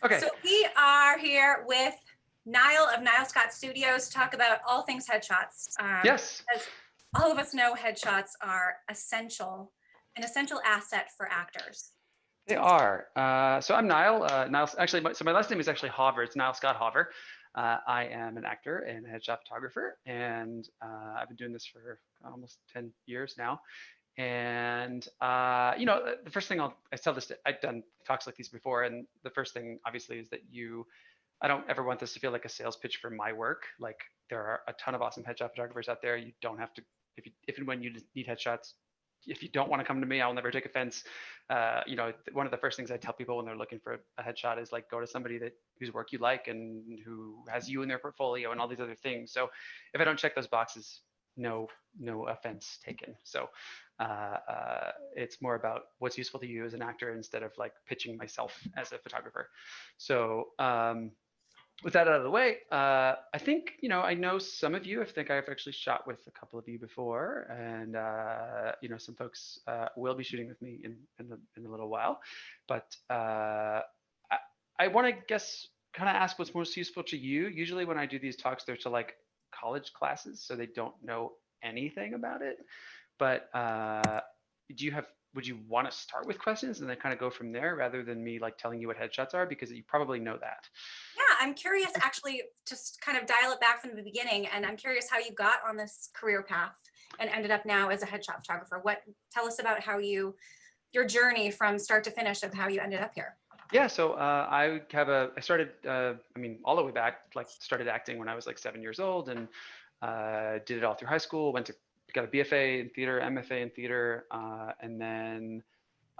Okay. So we are here with Niall of Niall Scott Studios to talk about all things headshots. Yes, As all of us know, headshots are an essential asset for actors. they are. So I'm Niall. Niall. Actually, so my last name is actually Hover. It's Niall Scott Hover. I am an actor and a headshot photographer, and I've been doing this for almost 10 years now. And the first thing I tell this. I've done talks like these before, and the first thing, obviously, is that I don't ever want this to feel like a sales pitch for my work. Like there are a ton of awesome headshot photographers out there. You don't have to, if and when you need headshots, if you don't want to come to me, I'll never take offense. One of the first things I tell people when they're looking for a headshot is like, go to somebody whose work you like and who has you in their portfolio and all these other things. So if I don't check those boxes, no offense taken. So it's more about what's useful to you as an actor instead of like pitching myself as a photographer. So with that out of the way, I think, I know some of you. I think I've actually shot with a couple of you before, and some folks will be shooting with me in a little while. But I want to kind of ask what's most useful to you. Usually when I do these talks, they're to like college classes, so they don't know anything about it. But would you want to start with questions and then kind of go from there rather than me like telling you what headshots are, because you probably know that? Yeah, I'm curious actually, just kind of dial it back from the beginning. And I'm curious how you got on this career path and ended up now as a headshot photographer. Tell us about your journey from start to finish of how you ended up here. Yeah, so I started, all the way back, like started acting when I was like 7 years old, and did it all through high school, got a BFA in theater, MFA in theater, and then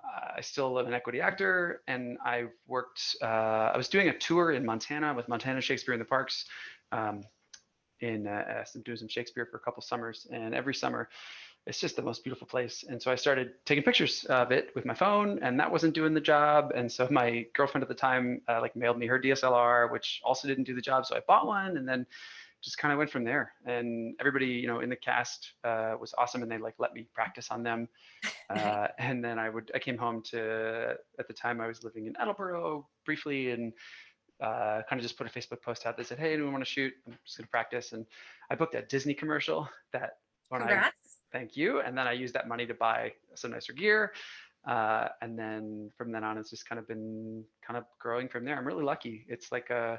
I still am an equity actor, and I was doing a tour in Montana with Montana Shakespeare in the Parks, doing some Shakespeare for a couple summers, and every summer it's just the most beautiful place. And so I started taking pictures of it with my phone, and that wasn't doing the job. And so my girlfriend at the time mailed me her DSLR, which also didn't do the job. So I bought one, and then just kind of went from there. And everybody, in the cast was awesome, and they let me practice on them. And then I came home at the time I was living in Attleboro briefly, and kind of just put a Facebook post out that said, hey, anyone want to shoot? I'm just going to practice. And I booked a Disney commercial Congrats. Thank you. And then I used that money to buy some nicer gear. And then from then on, it's just kind of been kind of growing from there. I'm really lucky. It's like a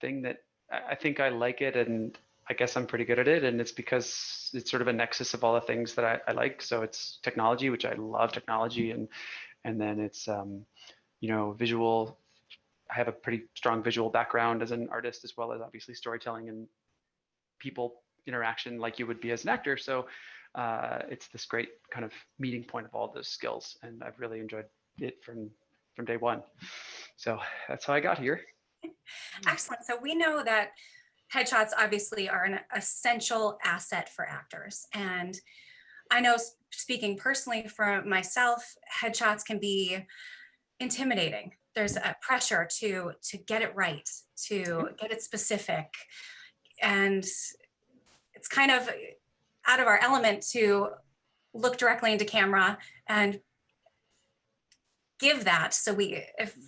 thing that I think I like it, and I guess I'm pretty good at it. And it's because it's sort of a nexus of all the things that I like. So it's technology, which I love technology. And then it's, visual. I have a pretty strong visual background as an artist, as well as obviously storytelling and people interaction like you would be as an actor. So it's this great kind of meeting point of all those skills, and I've really enjoyed it from day one. So that's how I got here. Excellent. So we know that headshots obviously are an essential asset for actors. And I know, speaking personally for myself, headshots can be intimidating. There's a pressure to get it right, to get it specific. And it's kind of out of our element to look directly into camera and give that. So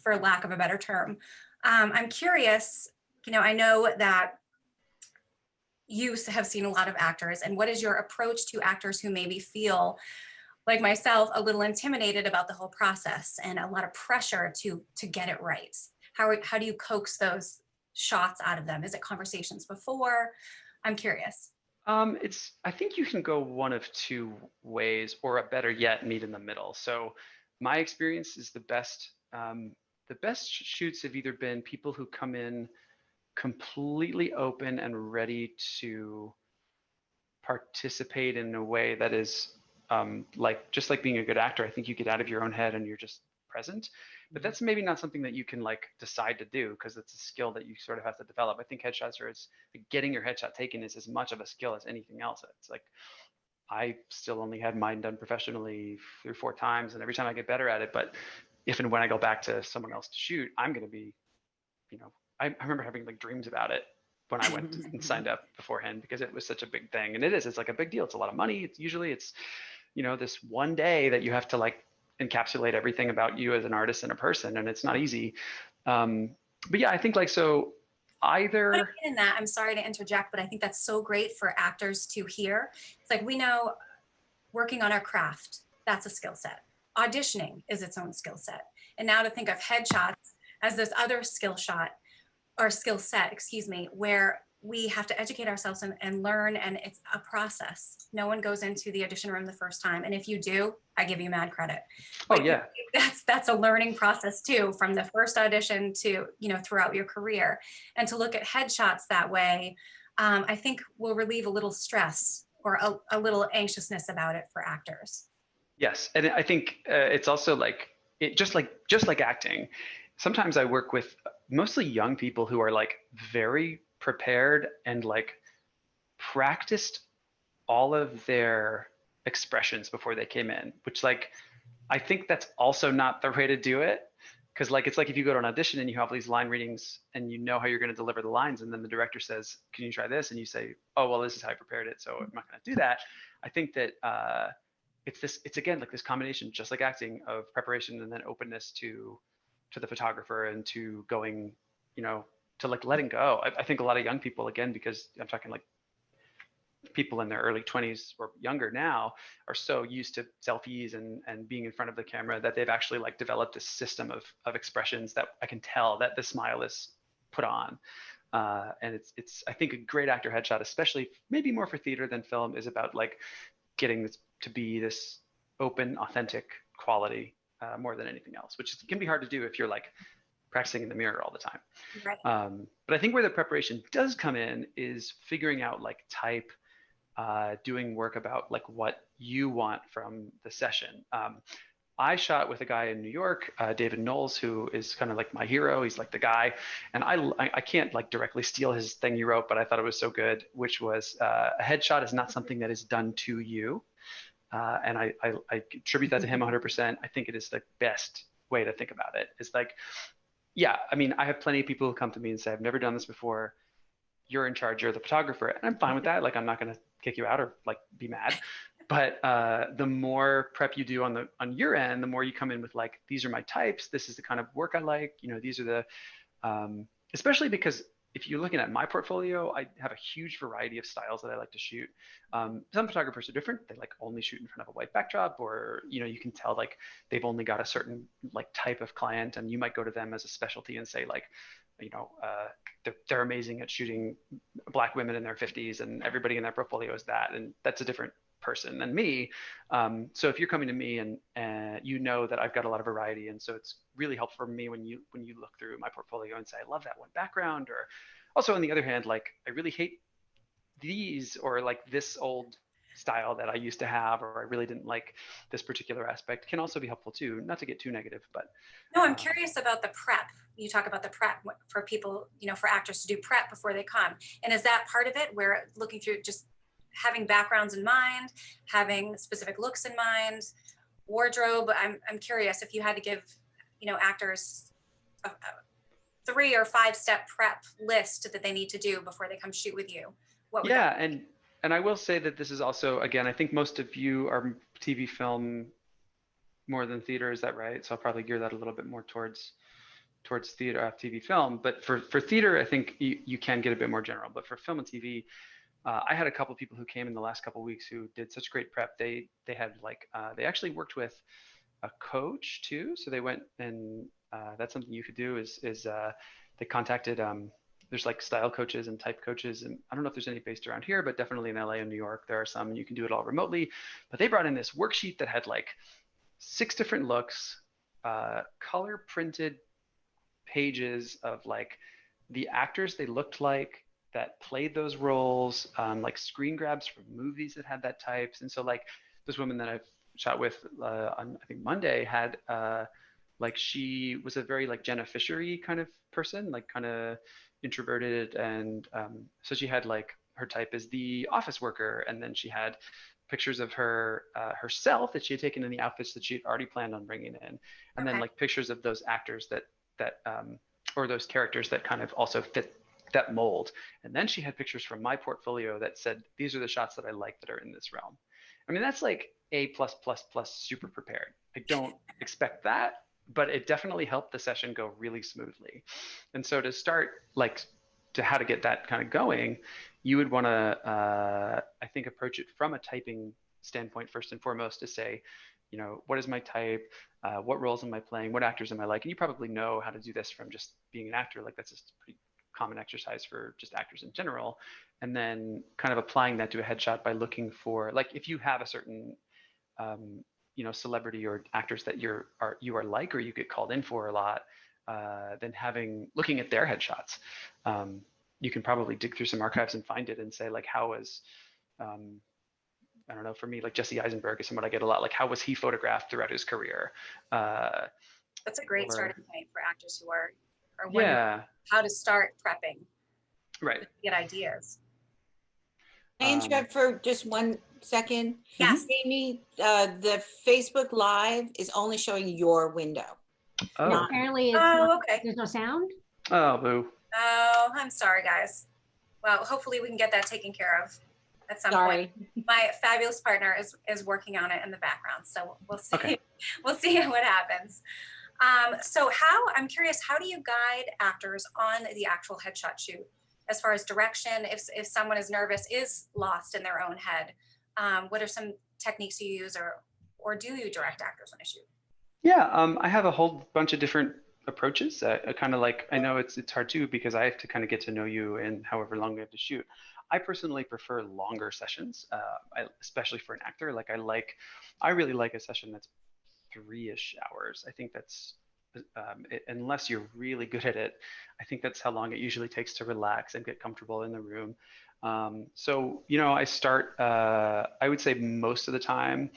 for lack of a better term, I'm curious, I know that you have seen a lot of actors, and what is your approach to actors who maybe feel like myself, a little intimidated about the whole process and a lot of pressure to get it right? How do you coax those shots out of them? Is it conversations before? I'm curious. I think you can go one of two ways, or better yet, meet in the middle. So my experience is the best shoots have either been people who come in completely open and ready to participate in a way that is just like being a good actor. I think you get out of your own head and you're just present. But that's maybe not something that you can decide to do, because it's a skill that you sort of have to develop. I think headshots are getting your headshot taken is as much of a skill as anything else. It's like I still only had mine done professionally 3 or 4 times, and every time I get better at it. But if and when I go back to someone else to shoot, I'm going to be, I remember having dreams about it when I went and signed up beforehand, because it was such a big thing. And it's like a big deal. It's a lot of money. It's usually this one day that you have to encapsulate everything about you as an artist and a person, and it's not easy. Um, but yeah, I think like so Putting either. in that, I'm sorry to interject, but I think that's so great for actors to hear. It's like we know working on our craft, that's a skill set. Auditioning is its own skill set. And now to think of headshots as this other skill shot or skill set, excuse me, where we have to educate ourselves and learn, and it's a process. No one goes into the audition room the first time, and if you do, I give you mad credit. Oh But yeah. that's a learning process too, from the first audition to throughout your career, and to look at headshots that way, I think will relieve a little stress or a little anxiousness about it for actors. Yes, and I think it's also like it just like acting. Sometimes I work with mostly young people who are like very prepared and like practiced all of their expressions before they came in, which like I think that's also not the way to do it. Because like it's like if you go to an audition and you have these line readings and you know how you're going to deliver the lines, and then the director says, "Can you try this?" and you say, "Oh well, this is how I prepared it, so I'm not going to do that." I think that it's again like this combination, just like acting, of preparation and then openness to the photographer and to going, you know, to like letting go. I think a lot of young people, again, because I'm talking like people in their early 20s or younger now, are so used to selfies and being in front of the camera that they've actually like developed a system of expressions that I can tell that the smile is put on. And it's I think a great actor headshot, especially maybe more for theater than film, is about like getting this to be this open, authentic quality more than anything else, which can be hard to do if you're like practicing in the mirror all the time. Right. But I think where the preparation does come in is figuring out like type, doing work about like what you want from the session. I shot with a guy in New York, David Knowles, who is kind of like my hero. He's like the guy, and I can't like directly steal his thing he wrote, but I thought it was so good, which was a headshot is not something that is done to you, and I attribute that to him 100%. I think it is the best way to think about it. It's like, yeah, I mean, I have plenty of people who come to me and say, I've never done this before. You're in charge, you're the photographer, and I'm fine with that. Like, I'm not going to kick you out or like be mad. But the more prep you do on your end, the more you come in with like, these are my types. This is the kind of work I like. You know, these are the especially because if you're looking at my portfolio, I have a huge variety of styles that I like to shoot. Some photographers are different; they like only shoot in front of a white backdrop, or you know, you can tell like they've only got a certain like type of client, and you might go to them as a specialty and say like, you know, they're amazing at shooting black women in their 50s, and everybody in their portfolio is that, and that's a different person than me. So if you're coming to me and you know that I've got a lot of variety, and so it's really helpful for me when you look through my portfolio and say I love that one background, or also on the other hand, like I really hate these, or like this old style that I used to have, or I really didn't like this particular aspect, can also be helpful too. Not to get too negative, but No, I'm um, curious about the prep. You talk about the prep for people, for actors to do prep before they come. And is that part of it where looking through just having backgrounds in mind, having specific looks in mind, wardrobe? I'm curious if you had to give, actors a 3 or 5 step prep list that they need to do before they come shoot with you. What would that yeah, and I will say that this is also, again, I think most of you are TV film more than theater. Is that right? So I'll probably gear that a little bit more towards theater, TV, film. But for theater, I think you can get a bit more general. But for film and TV, I had a couple of people who came in the last couple of weeks who did such great prep. They had like they actually worked with a coach too. So they went and that's something you could do is they contacted there's like style coaches and type coaches, and I don't know if there's any based around here, but definitely in LA and New York there are some, and you can do it all remotely. But they brought in this worksheet that had like 6 different looks, color printed pages of like the actors they looked like that played those roles, like screen grabs from movies that had that types. And so like this woman that I've shot with on I think Monday had like she was a very like Jenna Fisher-y kind of person, like kind of introverted, and so she had like her type is the office worker, and then she had pictures of her herself that she had taken in the outfits that she had already planned on bringing in, and then okay? like pictures of those actors that or those characters that kind of also fit that mold. And then she had pictures from my portfolio that said, these are the shots that I like that are in this realm. I mean, that's like A plus plus plus super prepared. I don't expect that, but it definitely helped the session go really smoothly. And so to start, like, to how to get that kind of going, you would want to, I think, approach it from a typing standpoint first and foremost, to say, what is my type? What roles am I playing? What actors am I like? And you probably know how to do this from just being an actor. Like, that's just a pretty common exercise for just actors in general. And then kind of applying that to a headshot by looking for, like, if you have a certain um, celebrity or actors that you are like, or you get called in for a lot, then looking at their headshots, um, you can probably dig through some archives and find it and say, like, how was, um, I don't know, for me, like Jesse Eisenberg is someone I get a lot. Like, how was he photographed throughout his career? Uh, That's a great or starting point for actors who are wondering yeah, how to start prepping, right. get ideas. Can I Um, interrupt for just 1 second? Yes. Amy, the Facebook Live is only showing your window. oh, Apparently it's Oh, not, okay. there's no sound. oh, boo. Oh, I'm sorry, guys. Well, hopefully we can get that taken care of at some point. Sorry. My fabulous partner is working on it in the background, so we'll see. Okay. We'll see what happens. So I'm curious, how do you guide actors on the actual headshot shoot as far as direction? If someone is nervous, is lost in their own head, what are some techniques you use, or do you direct actors on a shoot? Yeah, I have a whole bunch of different approaches. Kind of like, I know it's hard too because I have to kind of get to know you and however long we have to shoot. I personally prefer longer sessions, especially for an actor. I really like a session that's 3-ish hours. I think that's unless you're really good at it, I think that's how long it usually takes to relax and get comfortable in the room. So I start. I would say most of the time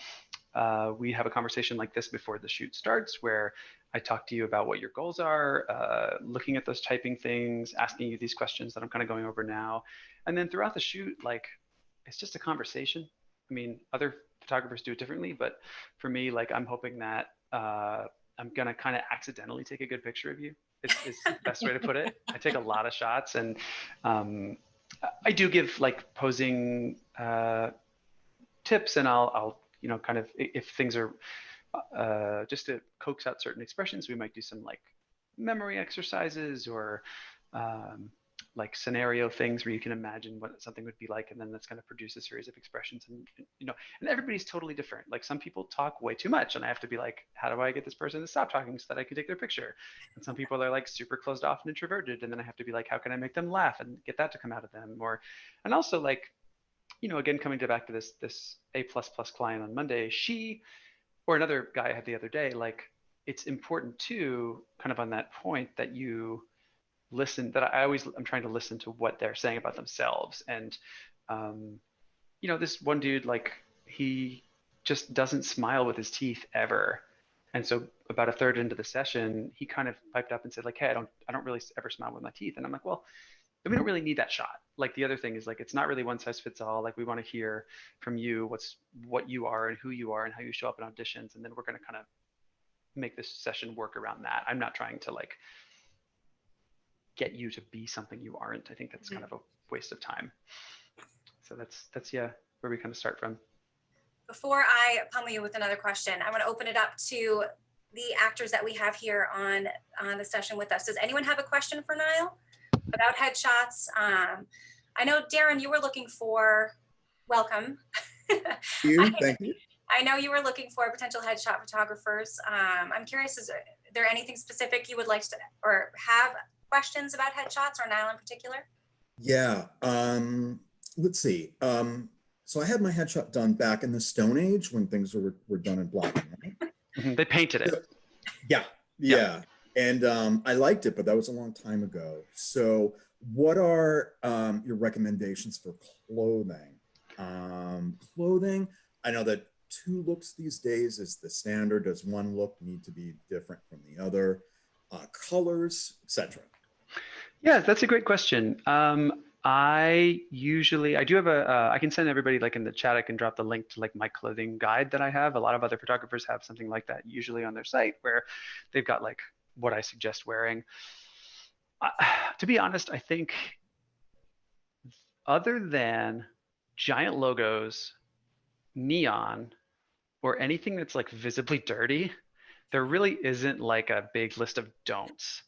we have a conversation like this before the shoot starts, where I talk to you about what your goals are, looking at those typing things, asking you these questions that I'm kind of going over now. And then throughout the shoot, like, it's just a conversation. I mean, other photographers do it differently, but for me, like, I'm hoping that I'm going to kind of accidentally take a good picture of you. Is the best way to put it. I take a lot of shots, and um, I do give like posing tips, and I'll kind of, if things are just to coax out certain expressions, we might do some like memory exercises, or um, like scenario things where you can imagine what something would be like, and then that's going to produce a series of expressions. And everybody's totally different. Like, some people talk way too much, and I have to be like, how do I get this person to stop talking so that I can take their picture? And some people are like super closed off and introverted, and then I have to be like, how can I make them laugh and get that to come out of them? And also, like, again, coming back to this A++ client on Monday, she, or another guy I had the other day, like, it's important too, kind of on that point, that you listen, that I'm trying to listen to what they're saying about themselves. And, um, this one dude, like, he just doesn't smile with his teeth ever. And so about a third into the session, he kind of piped up and said, like, hey, I don't really ever smile with my teeth. And I'm like, well, then we don't really need that shot. Like, the other thing is, like, it's not really one size fits all. Like, we want to hear from you what you are and who you are and how you show up in auditions. And then we're going to kind of make this session work around that. I'm not trying to like get you to be something you aren't. I think that's kind of a waste of time. So that's yeah, where we kind of start from. Before I pummel you with another question, I want to open it up to the actors that we have here on the session with us. Does anyone have a question for Niall about headshots? I know, Darren, you were looking for, welcome. Thank you. I know you were looking for potential headshot photographers. I'm curious, is there anything specific you would like to, or have questions about headshots, or Niall in particular? Yeah. Let's see. So I had my headshot done back in the Stone Age when things were done in black and white. They painted it. Yeah. And I liked it, but that was a long time ago. So what are your recommendations for clothing? Clothing, I know that 2 looks these days is the standard. Does one look need to be different from the other? Colors, etc. Yeah, that's a great question. I do have I can send everybody, like, in the chat, I can drop the link to like my clothing guide that I have. A lot of other photographers have something like that usually on their site, where they've got like what I suggest wearing. To be honest, I think other than giant logos, neon, or anything that's like visibly dirty, there really isn't like a big list of don'ts.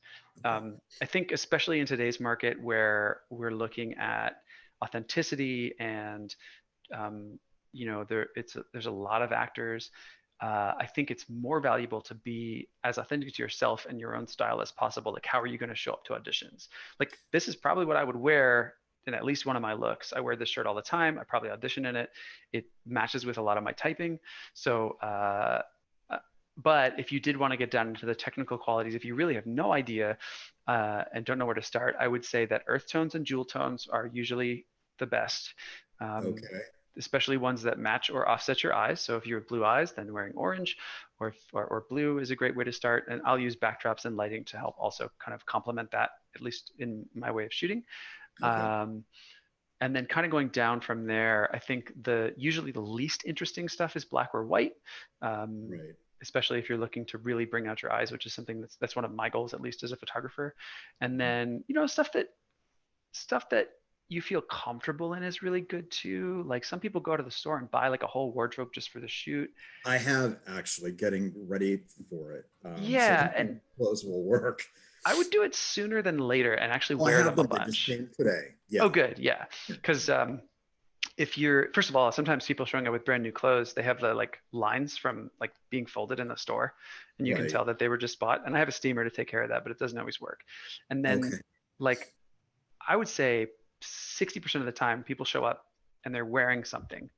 I think especially in today's market where we're looking at authenticity and there's a lot of actors. I think it's more valuable to be as authentic to yourself and your own style as possible. Like, how are you going to show up to auditions? Like, this is probably what I would wear in at least one of my looks. I wear this shirt all the time. I probably audition in it. It matches with a lot of my typing. So, but if you did want to get down into the technical qualities, if you really have no idea and don't know where to start, I would say that earth tones and jewel tones are usually the best. Okay. Especially ones that match or offset your eyes. So if you have blue eyes, then wearing orange or blue is a great way to start. And I'll use backdrops and lighting to help also kind of complement that, at least in my way of shooting. Okay. And then kind of going down from there, I think usually the least interesting stuff is black or white. Right. Especially if you're looking to really bring out your eyes, which is something that's one of my goals, at least as a photographer. And then, stuff that you feel comfortable in is really good too. Like, some people go to the store and buy like a whole wardrobe just for the shoot. I have actually getting ready for it. So I Yeah, think and clothes will work. I would do it sooner than later and actually Oh, I wear have them a them. I just bunch. came today. Yeah. Oh, good. Yeah. Because if you're, first of all, sometimes people showing up with brand new clothes, they have the like lines from like being folded in the store, and you can Right. tell that they were just bought. And I have a steamer to take care of that, but it doesn't always work. And then, Okay. like, I would say 60% of the time people show up and they're wearing something,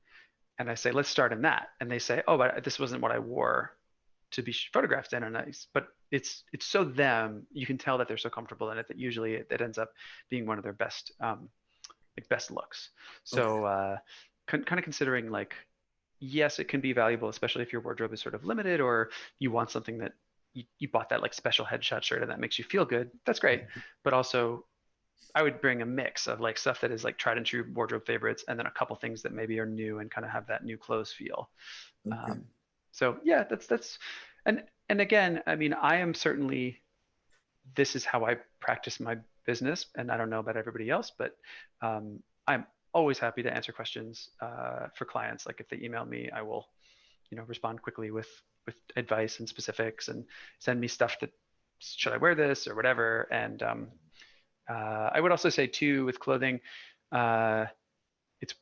and I say, let's start in that. And they say, oh, but this wasn't what I wore to be photographed in. And but it's so them, you can tell that they're so comfortable in it that usually it ends up being one of their best best looks. Okay. So kind of considering, like, yes, it can be valuable, especially if your wardrobe is sort of limited, or you want something that you bought that like special headshot shirt and that makes you feel good. That's great. But also, I would bring a mix of like stuff that is like tried and true wardrobe favorites, and then a couple things that maybe are new and kind of have that new clothes feel. Okay. Um, so yeah, that's and again, I mean, I am certainly, this is how I practice my business, and I don't know about everybody else, but I'm always happy to answer questions for clients. Like, if they email me, I will, respond quickly with advice and specifics, and send me stuff that, should I wear this or whatever. And I would also say too, with clothing, uh, it's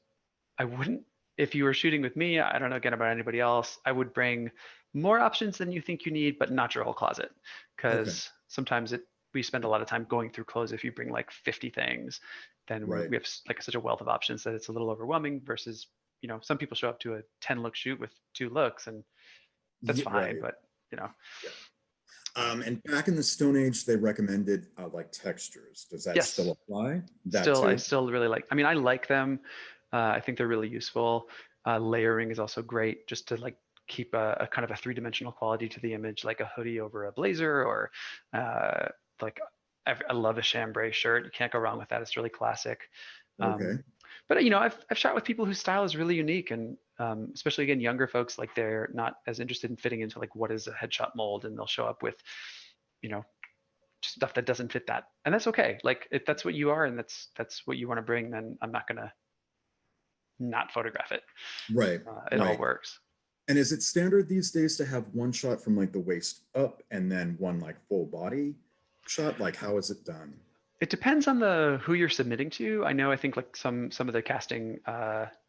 I wouldn't, if you were shooting with me, I don't know again about anybody else, I would bring more options than you think you need, but not your whole closet. Okay. Because sometimes we spend a lot of time going through clothes. If you bring like 50 things, then Right. we have like such a wealth of options that it's a little overwhelming versus, some people show up to a 10 look shoot with 2 looks, and that's Yeah, fine. right. But, Yeah. And back in the Stone Age, they recommended like textures. Does that still yes, apply? That I too? still really like, I mean, I like them. I think they're really useful. Layering is also great, just to like keep a kind of a 3-dimensional quality to the image, like a hoodie over a blazer, or uh, like I love a chambray shirt. You can't go wrong with that. It's really classic. Okay. But I've shot with people whose style is really unique, and especially again younger folks, like they're not as interested in fitting into like what is a headshot mold, and they'll show up with, you know, stuff that doesn't fit that, and that's okay. Like, if that's what you are and that's what you want to bring, then I'm not gonna not photograph it. Right. It all Right. works. And is it standard these days to have one shot from like the waist up and then one like full body shot? Like, how is it done? It depends on who you're submitting to. I think like some of the casting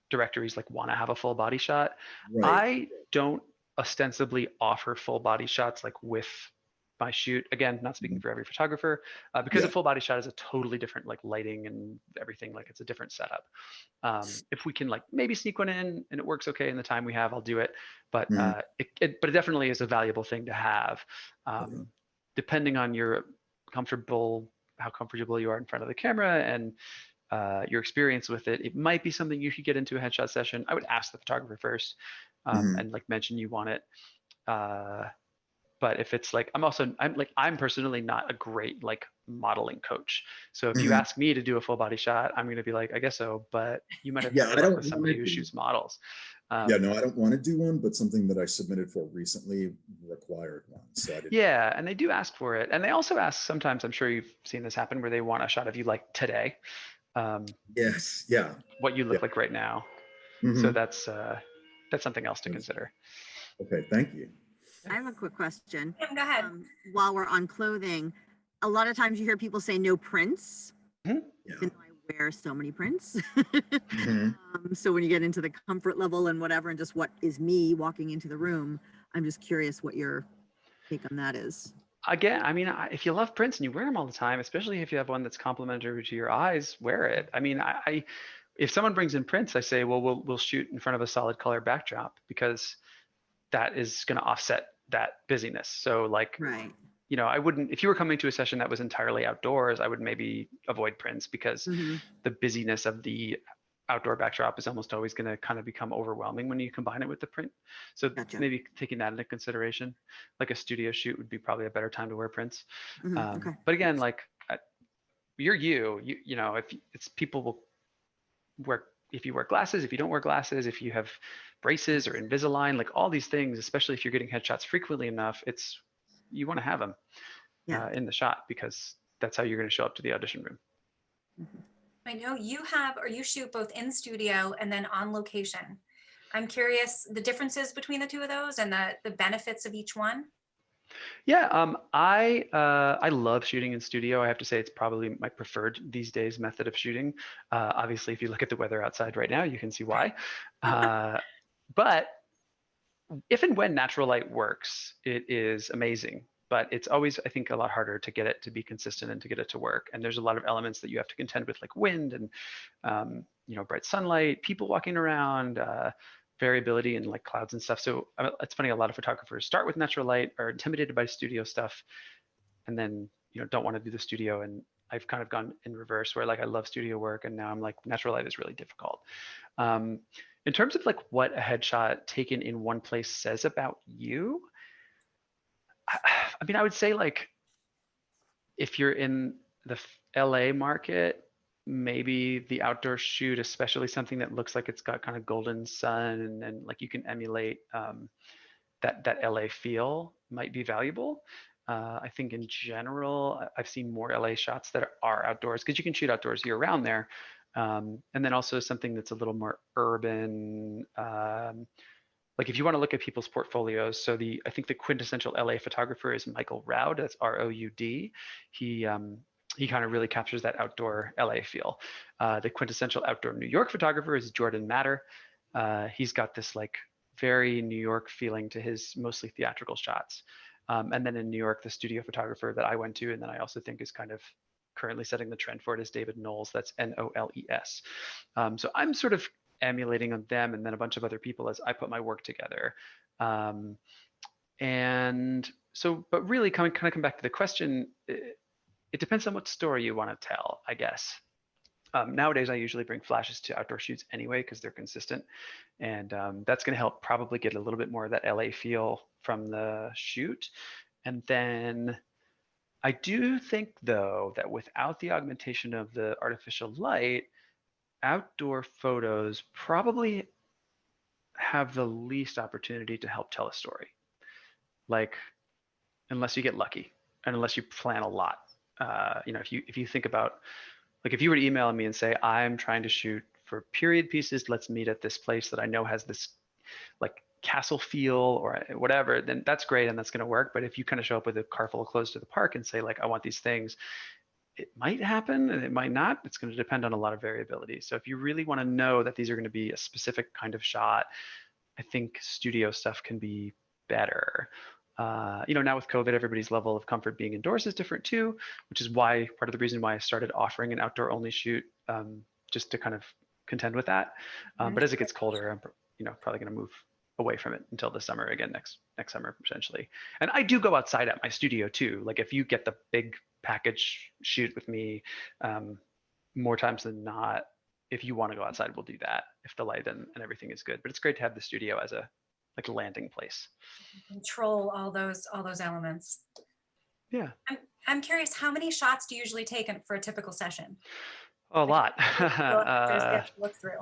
directories like want to have a full body shot. Right. I don't ostensibly offer full body shots like with my shoot. Again, not speaking Mhm. for every photographer, because a Yeah. full body shot is a totally different like lighting and everything. Like, it's a different setup. If we can like maybe sneak one in and it works okay in the time we have, I'll do it. But Mhm. but it definitely is a valuable thing to have, Okay. depending on how comfortable you are in front of the camera, and your experience with it. It might be something you should get into a headshot session. I would ask the photographer first, Mhm. and like mention you want it. Uh, but if it's like, I'm personally not a great like modeling coach. So if you Mhm. ask me to do a full body shot, I'm going to be like, I guess so, but you might have Yeah, better I luck don't with want to somebody who do. shoots models. Yeah, Um, no, I don't want to do one, but something that I submitted for recently required one, so I didn't. yeah, and they do ask for it, and they also ask sometimes. I'm sure you've seen this happen where they want a shot of you like today, um, Yes. Yeah. what you Yeah. look like right now. So Hmm. that's something else to consider. Okay. Thank you. I have a quick question. Go ahead. While we're on clothing, a lot of times you hear people say no prints, Mhm. even though I wear so many prints. Mhm. So when you get into the comfort level and whatever, and just what is me walking into the room, I'm just curious what your take on that is. Again, I mean, if you love prints and you wear them all the time, especially if you have one that's complementary to your eyes, wear it. I mean, if someone brings in prints, I say, well, we'll shoot in front of a solid color backdrop because that is going to offset that busyness. So like, Right. you know, I wouldn't, if you were coming to a session that was entirely outdoors, I would maybe avoid prints because Mm-hmm. the busyness of the outdoor backdrop is almost always going to kind of become overwhelming when you combine it with the print. So Gotcha. maybe taking that into consideration, like a studio shoot would be probably a better time to wear prints. Mm-hmm. Okay. But again, like you're you know, if it's people will wear, if you wear glasses, if you don't wear glasses, if you have braces or Invisalign, like all these things, especially if you're getting headshots frequently enough, you want to have them Yeah. in the shot because that's how you're going to show up to the audition room. I know you have, or you shoot both in studio and then on location. I'm curious the differences between the two of those and the benefits of each one. Yeah, I love shooting in studio. I have to say it's probably my preferred these days method of shooting. Obviously, if you look at the weather outside right now, you can see why. But if and when natural light works, it is amazing. But it's always, I think, a lot harder to get it to be consistent and to get it to work. And there's a lot of elements that you have to contend with, like wind and you know, bright sunlight, people walking around, variability and like clouds and stuff. So it's funny, a lot of photographers start with natural light, are intimidated by studio stuff, and then you know don't want to do the studio. And I've kind of gone in reverse, where like I love studio work, and now I'm like natural light is really difficult. In terms of like what a headshot taken in one place says about you, I mean, I would say like if you're in the LA market, maybe the outdoor shoot, especially something that looks like it's got kind of golden sun and like you can emulate that LA feel might be valuable. I think in general, I've seen more LA shots that are outdoors because you can shoot outdoors year round there. And then also something that's a little more urban. Like if you want to look at people's portfolios, so I think the quintessential LA photographer is Michael Roud. That's Roud. He kind of really captures that outdoor LA feel. The quintessential outdoor New York photographer is Jordan Matter. He's got this like very New York feeling to his mostly theatrical shots. And then in New York, the studio photographer that I went to, and then I also think is kind of currently setting the trend for it, is David Knowles. That's Noles. So I'm sort of emulating on them and then a bunch of other people as I put my work together. And so, but really kind of come back to the question, it depends on what story you want to tell, I guess. Nowadays, I usually bring flashes to outdoor shoots anyway because they're consistent. And that's going to help probably get a little bit more of that LA feel from the shoot. And then I do think, though, that without the augmentation of the artificial light, outdoor photos probably have the least opportunity to help tell a story. Like, unless you get lucky and unless you plan a lot. You know, if you think about, like, if you were to email me and say, I'm trying to shoot for period pieces, let's meet at this place that I know has this like castle feel or whatever, then that's great and that's going to work. But if you kind of show up with a car full of clothes to the park and say like, I want these things, it might happen and it might not. It's going to depend on a lot of variability. So if you really want to know that these are going to be a specific kind of shot, I think studio stuff can be better. You know, now with COVID, everybody's level of comfort being indoors is different too, which is why part of the reason why I started offering an outdoor only shoot, just to kind of contend with that. But as it gets colder, I'm probably going to move away from it until the summer again, next summer potentially. And I do go outside at my studio too. Like if you get the big package shoot with me, more times than not, if you want to go outside, we'll do that if the light and everything is good. But it's great to have the studio as a like landing place. Control all those elements. Yeah. I'm curious, how many shots do you usually take for a typical session? A lot. Look through.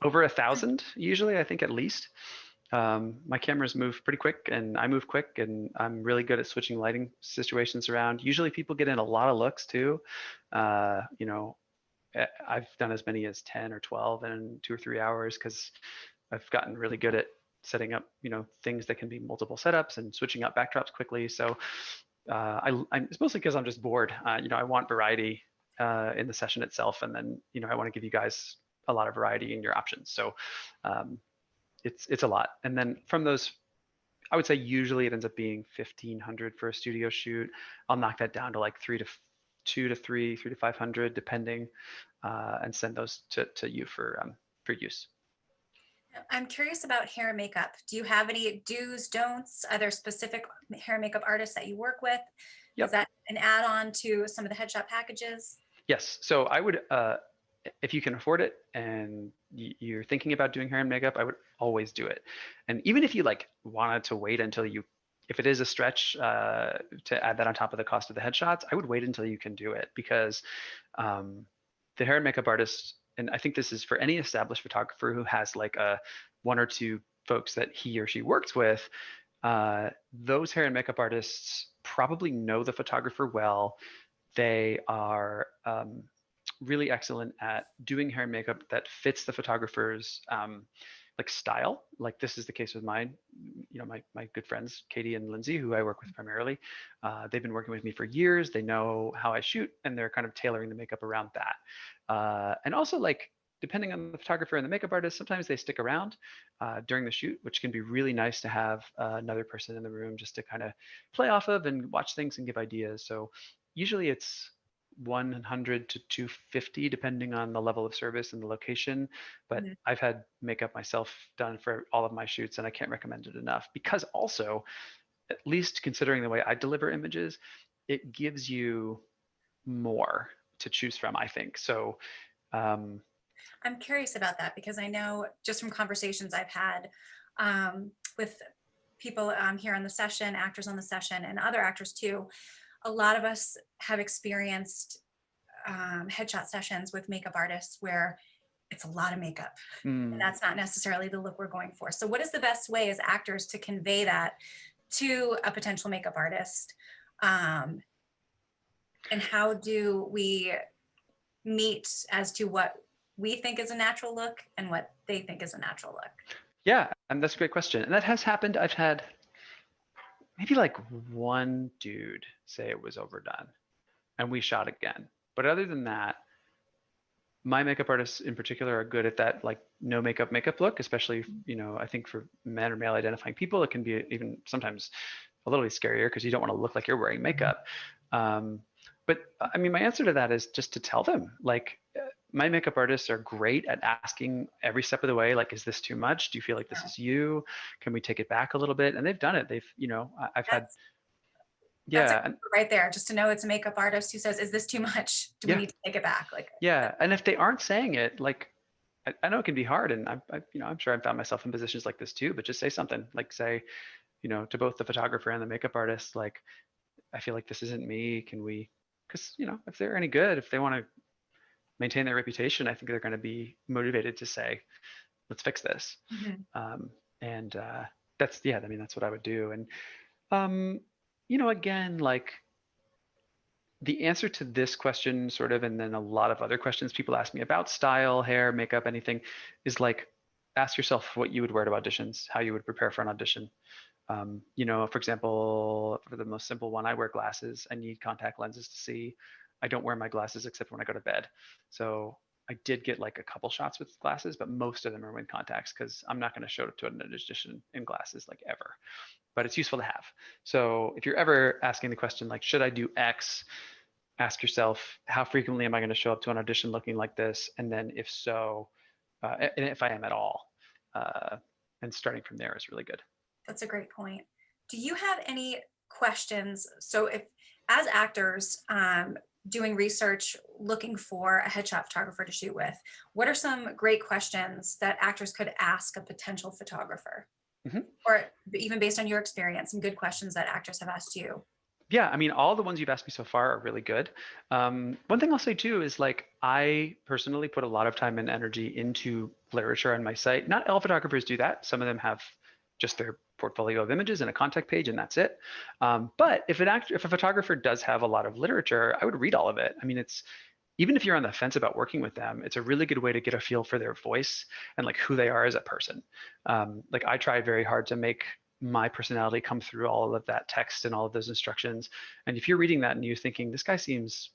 Over 1,000 usually, I think at least. My cameras move pretty quick and I move quick and I'm really good at switching lighting situations around. Usually people get in a lot of looks too. You know, I've done as many as 10 or 12 in 2 or 3 hours because I've gotten really good at setting up, things that can be multiple setups and switching out backdrops quickly. So it's mostly because I'm just bored. I want variety in the session itself, and then I want to give you guys a lot of variety in your options. So it's a lot. And then from those, I would say usually it ends up being 1,500 for a studio shoot. I'll knock that down to like 3 to 500 depending, and send those to you for use. I'm curious about hair and makeup. Do you have any do's, don'ts? Are there specific hair and makeup artists that you work with? Yep. Is that an add-on to some of the headshot packages? Yes. So I would, if you can afford it and you're thinking about doing hair and makeup, I would always do it. And even if you like wanted to wait until if it is a stretch to add that on top of the cost of the headshots, I would wait until you can do it, because the hair and makeup artist, and I think this is for any established photographer who has like one or two folks that he or she works with, those hair and makeup artists probably know the photographer well. They are really excellent at doing hair and makeup that fits the photographer's like style. Like this is the case with mine. My good friends Katie and Lindsay, who I work with primarily, they've been working with me for years. They know how I shoot, and they're kind of tailoring the makeup around that. And also, like, depending on the photographer and the makeup artist, sometimes they stick around during the shoot, which can be really nice to have another person in the room just to kind of play off of and watch things and give ideas. So usually it's 100 to 250 depending on the level of service and the location, but I've had makeup myself done for all of my shoots, and I can't recommend it enough, because also, at least considering the way I deliver images, it gives you more to choose from, I think. So I'm curious about that, because I know just from conversations I've had with people here on the session, actors on the session, and other actors too, a lot of us have experienced headshot sessions with makeup artists where it's a lot of makeup, and that's not necessarily the look we're going for. So what is the best way as actors to convey that to a potential makeup artist? And how do we meet as to what we think is a natural look and what they think is a natural look? Yeah, and that's a great question. And that has happened. I've had maybe like one dude say it was overdone, and we shot again. But other than that, my makeup artists in particular are good at that, like no makeup look, especially, I think for men or male identifying people, it can be even sometimes a little bit scarier because you don't want to look like you're wearing makeup. But I mean, my answer to that is just to tell them, like, my makeup artists are great at asking every step of the way, like, is this too much? Do you feel like this is you? Can we take it back a little bit? And they've done it. They've, I've had, that's yeah. right there, just to know it's a makeup artist who says, is this too much? Do we need to take it back? Like, yeah. And if they aren't saying it, like, I know it can be hard, and I'm sure I've found myself in positions like this too, but just say something, like say, to both the photographer and the makeup artist, like, I feel like this isn't me. Can we, because, if they're any good, if they want to maintain their reputation, I think they're going to be motivated to say, let's fix this. And that's, yeah, I mean, that's what I would do. And, again, like, the answer to this question sort of, and then a lot of other questions people ask me about style, hair, makeup, anything, is like, ask yourself what you would wear to auditions, how you would prepare for an audition. For example, for the most simple one, I wear glasses. I need contact lenses to see. I don't wear my glasses except when I go to bed. So I did get like a couple shots with glasses, but most of them are with contacts because I'm not going to show up to an audition in glasses, like, ever. But it's useful to have. So if you're ever asking the question, like, should I do X? Ask yourself, how frequently am I going to show up to an audition looking like this? And then if so, and if I am at all, and starting from there is really good. That's a great point. Do you have any questions? So if, as actors, doing research, looking for a headshot photographer to shoot with, what are some great questions that actors could ask a potential photographer? Or even based on your experience, some good questions that actors have asked you? Yeah, I mean, all the ones you've asked me so far are really good. One thing I'll say too is, like, I personally put a lot of time and energy into literature on my site. Not all photographers do that. Some of them have just their portfolio of images and a contact page, and that's it. But if a photographer does have a lot of literature, I would read all of it. I mean, even if you're on the fence about working with them, it's a really good way to get a feel for their voice and like who they are as a person. Like I try very hard to make my personality come through all of that text and all of those instructions. And if you're reading that and you're thinking, this guy seems,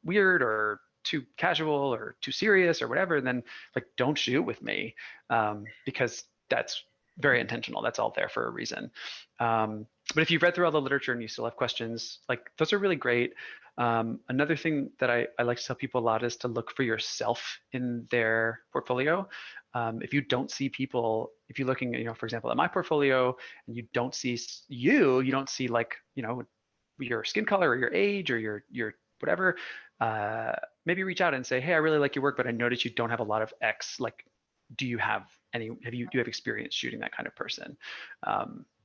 weird or too casual or too serious or whatever, then like don't shoot with me, because that's very intentional. That's all there for a reason. But if you've read through all the literature and you still have questions, like those are really great. Another thing that I like to tell people a lot is to look for yourself in their portfolio. If you don't see people, if you're looking, for example, at my portfolio and you don't see you don't see like, your skin color or your age or your whatever, maybe reach out and say, hey, I really like your work, but I noticed you don't have a lot of X. Like, do you have experience shooting that kind of person?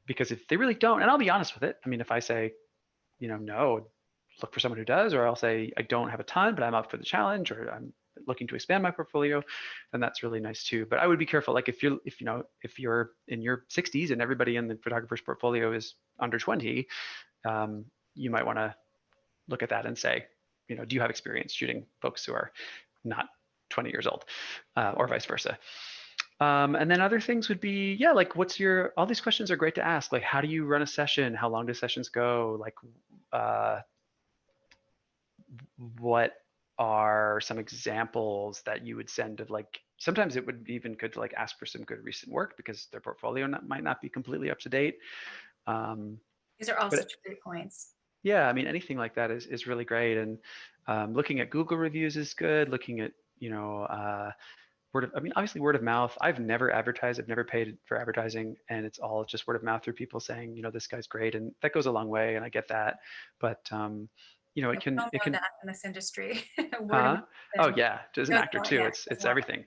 Because if they really don't, and I'll be honest with it. I mean, if I say, no, look for someone who does, or I'll say, I don't have a ton, but I'm up for the challenge, or I'm looking to expand my portfolio, then that's really nice too. But I would be careful. Like if you're in your 60s and everybody in the photographer's portfolio is under 20, you might want to look at that and say, do you have experience shooting folks who are not 20 years old, or vice versa? And then other things would be, yeah, like all these questions are great to ask. Like, how do you run a session? How long do sessions go? Like, what are some examples that you would send of like, sometimes it would be even good to like ask for some good recent work because their portfolio might not be completely up to date. These are all such great points. Yeah, I mean, anything like that is really great. And looking at Google reviews is good. Looking at, obviously word of mouth. I've never advertised. I've never paid for advertising, and it's all just word of mouth through people saying, this guy's great, and that goes a long way. And I get that, but it can that in this industry. Oh yeah, as an actor too, yeah, it's everything.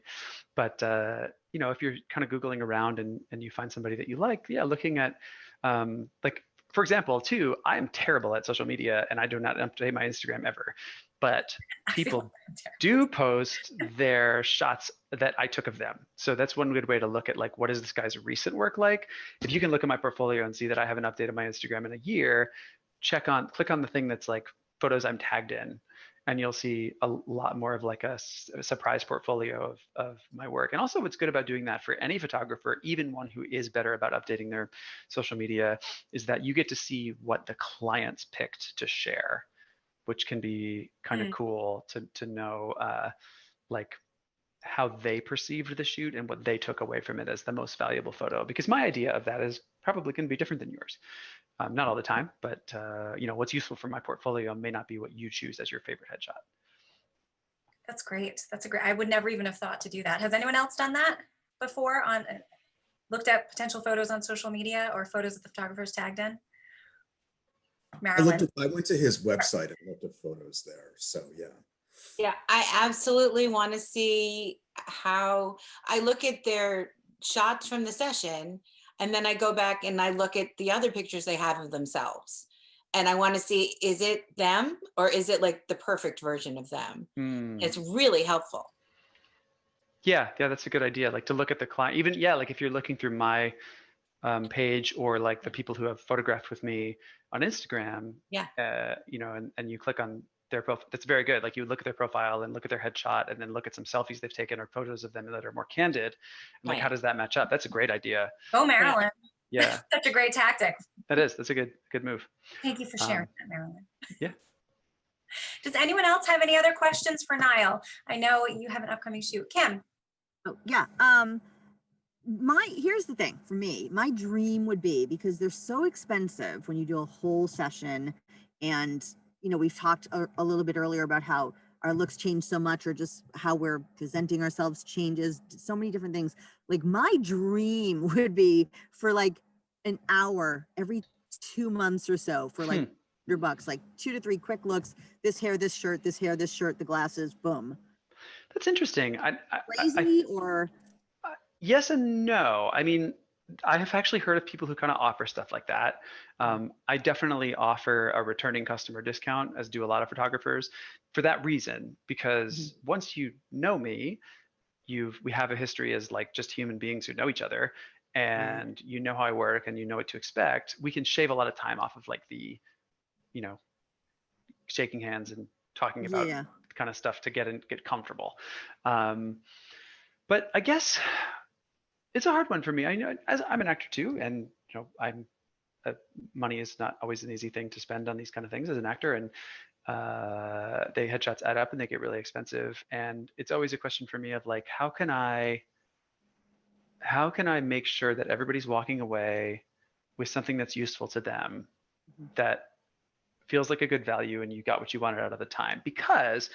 But if you're kind of Googling around and you find somebody that you like, yeah, looking at like, for example, too, I am terrible at social media and I do not update my Instagram ever. But people do post their shots that I took of them. So that's one good way to look at like, what is this guy's recent work like? If you can look at my portfolio and see that I haven't updated my Instagram in a year, click on the thing that's like photos I'm tagged in, and you'll see a lot more of like a surprise portfolio of my work. And also what's good about doing that for any photographer, even one who is better about updating their social media, is that you get to see what the clients picked to share, which can be kind of cool to know like how they perceived the shoot and what they took away from it as the most valuable photo. Because my idea of that is probably going to be different than yours. Not all the time, but what's useful for my portfolio may not be what you choose as your favorite headshot. That's great. I would never even have thought to do that. Has anyone else done that before? Looked at potential photos on social media or photos that the photographer's tagged in? Marilyn. I went to his website and looked at photos there. So yeah. Yeah, I absolutely want to see how I look at their shots from the session, and then I go back and I look at the other pictures they have of themselves. And I want to see, is it them or is it like the perfect version of them? It's really helpful. Yeah, that's a good idea. Like to look at the client, even, yeah, like if you're looking through my page or like the people who have photographed with me on Instagram, yeah, and you click on their profile, that's very good. Like you look at their profile and look at their headshot and then look at some selfies they've taken or photos of them that are more candid. And like, how does that match up? That's a great idea. Oh, Marilyn. Yeah. Such a great tactic. That's a good move. Thank you for sharing that, Marilyn. Yeah. Does anyone else have any other questions for Niall? I know you have an upcoming shoot. Kim. Oh, yeah. Here's the thing for me, my dream would be, because they're so expensive when you do a whole session, and we've talked a little bit earlier about how our looks change so much, or just how we're presenting ourselves changes, so many different things. Like my dream would be for like an hour every 2 months or so for like $100, like 2 to 3 quick looks, this hair, this shirt, this hair, this shirt, the glasses, boom. That's interesting. Crazy or? Yes and no. I mean, I have actually heard of people who kind of offer stuff like that. I definitely offer a returning customer discount, as do a lot of photographers, for that reason, because once you know me, we have a history as like just human beings who know each other, and you know how I work and you know what to expect. We can shave a lot of time off of like the, shaking hands and talking about kind of stuff to get comfortable. But I guess it's a hard one for me. I know, as I'm an actor too, and money is not always an easy thing to spend on these kind of things as an actor, and they headshots add up and they get really expensive. And it's always a question for me of like, how can I make sure that everybody's walking away with something that's useful to them, that feels like a good value, and you got what you wanted out of the time? Because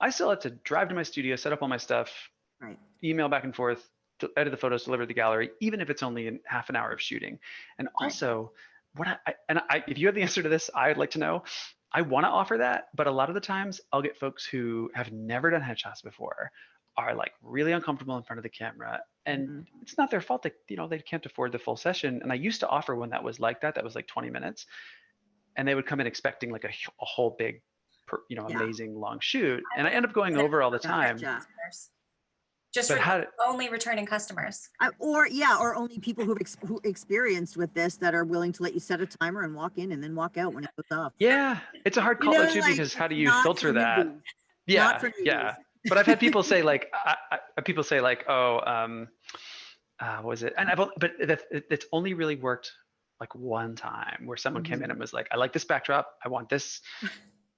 I still have to drive to my studio, set up all my stuff, Right. email back and forth, to edit the photos, deliver to the gallery, even if it's only in half an hour of shooting. And also, if you have the answer to this, I'd like to know. I want to offer that, but a lot of the times I'll get folks who have never done headshots before, are like really uncomfortable in front of the camera, and it's not their fault that they can't afford the full session. And I used to offer one that was like that was like 20 minutes, and they would come in expecting like a whole big, amazing long shoot, and I end up going over all the time. Just But for only returning customers. Or only people who experienced with this that are willing to let you set a timer and walk in and then walk out when it goes off. Yeah, it's a hard call though too, because how do you filter that? Yeah, yeah. But I've had people say like, what was it? And but it's only really worked like one time, where someone came in and was like, I like this backdrop, I want this.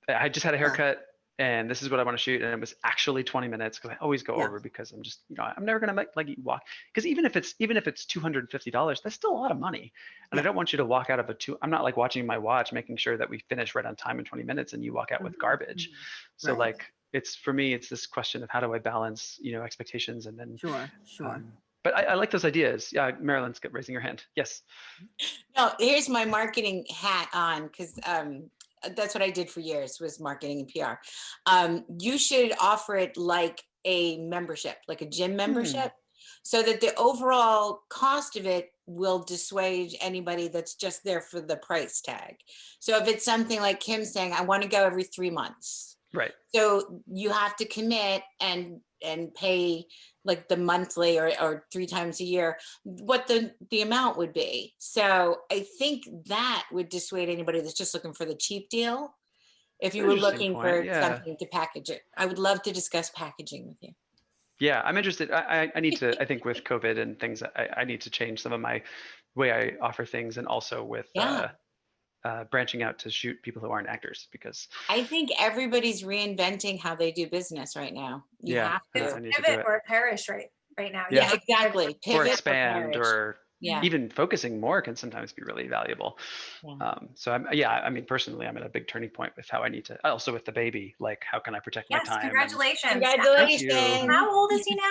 I just had a haircut, and this is what I want to shoot. And it was actually 20 minutes, because I always go over, because I'm just, I'm never going to let you walk. Because even if it's $250, that's still a lot of money. And I don't want you to walk out of I'm not like watching my watch, making sure that we finish right on time in 20 minutes and you walk out with garbage. So like, for me, it's this question of how do I balance, expectations, and then. Sure. But I like those ideas. Yeah, Marilyn's raising her hand. Yes. No, here's my marketing hat on, because that's what I did for years, was marketing and PR. You should offer it like a membership, like a gym membership, so that the overall cost of it will dissuade anybody that's just there for the price tag. So if it's something like Kim saying, I want to go every 3 months. Right. So you have to commit and pay like the monthly or 3 times a year, what the amount would be. So I think that would dissuade anybody that's just looking for the cheap deal. If you were looking for something to package it, I would love to discuss packaging with you. Yeah, I'm interested. I need to, I think with COVID and things, I need to change some of my way I offer things, and also with branching out to shoot people who aren't actors, because I think everybody's reinventing how they do business right now. You have to pivot or perish right now. Yeah, exactly. Pivot or expand, or Yeah. Even focusing more can sometimes be really valuable. Yeah. So I mean, personally, I'm at a big turning point with how I need to, also with the baby, like how can I protect my time? Congratulations. Congratulations. How old is he now?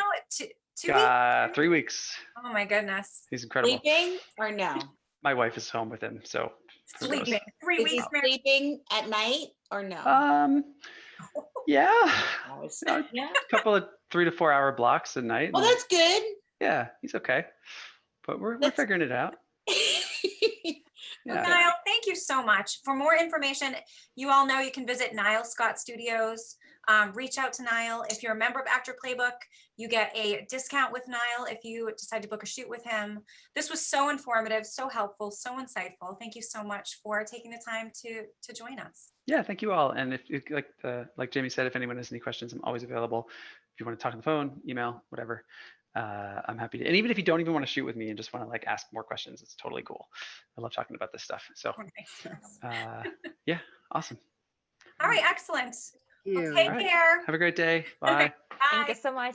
2 weeks? 3 weeks. Oh my goodness. He's incredible. Sleeping or no? My wife is home with him, so. Sleeping. 3 weeks. Sleeping at night or no? Yeah. Yeah. A couple of 3 to 4 hour blocks a night. Well, that's good. Yeah, he's okay. But we're figuring it out. Yeah. Niall, thank you so much. For more information, you all know you can visit Niall Scott Studios. Reach out to Niall. If you're a member of Actor Playbook, you get a discount with Niall if you decide to book a shoot with him. This was so informative, so helpful, so insightful. Thank you so much for taking the time to join us. Yeah, thank you all. And if like Jamie said, if anyone has any questions, I'm always available. If you want to talk on the phone, email, whatever. I'm happy to, and even if you don't even want to shoot with me and just want to like ask more questions, it's totally cool. I love talking about this stuff. So yeah, awesome. All right, excellent. Thank you. Well, take care. Have a great day. Bye. Bye. Thank you so much.